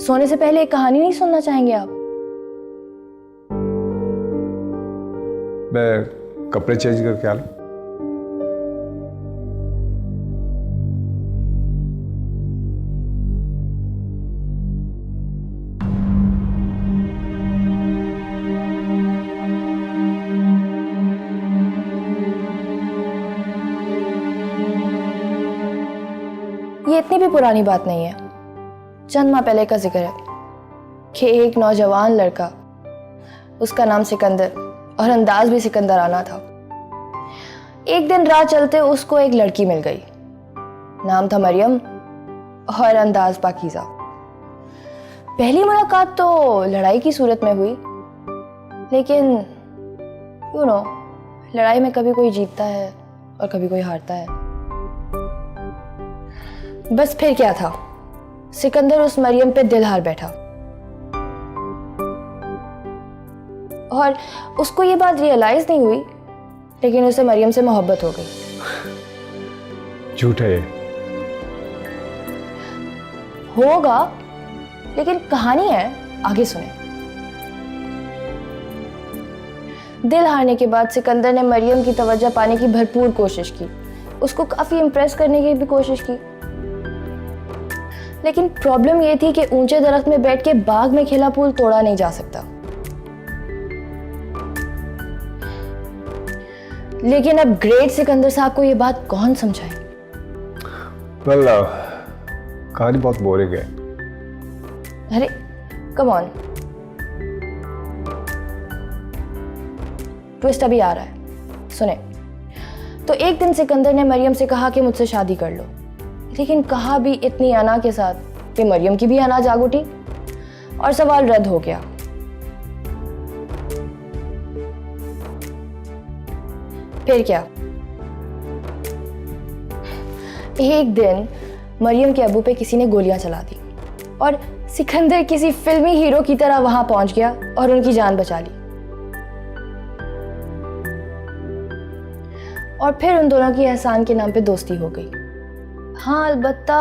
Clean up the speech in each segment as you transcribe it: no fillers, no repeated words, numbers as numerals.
सोने से पहले एक कहानी नहीं सुनना चाहेंगे आप? मैं कपड़े चेंज करके आ लूं? ये इतनी भी पुरानी बात नहीं है। चंद माह पहले का जिक्र है कि एक नौजवान लड़का, उसका नाम सिकंदर और अंदाज भी सिकंदराना था। एक दिन राह चलते उसको एक लड़की मिल गई। नाम था मरियम और अंदाज पाकीज़ा। पहली मुलाकात तो लड़ाई की सूरत में हुई, लेकिन लड़ाई में कभी कोई जीतता है और कभी कोई हारता है। बस फिर क्या था, सिकंदर उस मरियम पे दिल हार बैठा और उसको ये बात रियलाइज नहीं हुई, लेकिन उसे मरियम से मोहब्बत हो गई। झूठ है ये। होगा, लेकिन कहानी है, आगे सुने। दिल हारने के बाद सिकंदर ने मरियम की तवज्जो पाने की भरपूर कोशिश की, उसको काफी इंप्रेस करने की भी कोशिश की। लेकिन प्रॉब्लम यह थी कि ऊंचे दरख्त में बैठ के बाग में खिला फूल तोड़ा नहीं जा सकता। लेकिन अब ग्रेट सिकंदर साहब को यह बात कौन समझाए? कहानी बहुत बोरिंग है। अरे कम ऑन, ट्विस्ट अभी आ रहा है, सुने। तो एक दिन सिकंदर ने मरियम से कहा कि मुझसे शादी कर लो, लेकिन कहा भी इतनी अना के साथ कि मरियम की भी अना जाग उठी और सवाल रद्द हो गया। फिर क्या, एक दिन मरियम के अब्बू पे किसी ने गोलियां चला दी और सिकंदर किसी फिल्मी हीरो की तरह वहां पहुंच गया और उनकी जान बचा ली। और फिर उन दोनों की एहसान के नाम पे दोस्ती हो गई। हाँ अलबत्ता।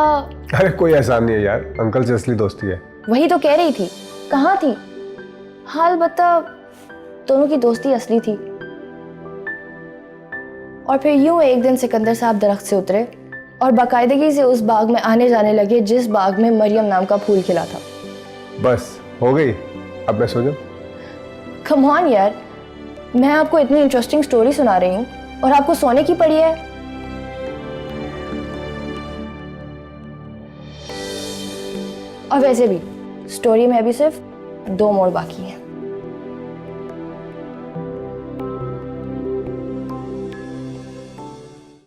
अरे कोई एहसान नहीं है यार, अंकल से असली दोस्ती है। वही तो कह रही थी, कहाँ थी? हाँ अलबत्ता दोनों की दोस्ती असली थी। और फिर यूं एक दिन सिकंदर साहब दरख्त से उतरे और बाकायदगी से उस बाग में आने जाने लगे जिस बाग में मरियम नाम का फूल खिला था। बस हो गई, अब मैं सो जाऊं? कम ऑन यार, मैं आपको इतनी इंटरेस्टिंग स्टोरी सुना रही हूँ और आपको सोने की पड़ी है। और वैसे भी स्टोरी में अभी सिर्फ 2 मोड़ बाकी हैं।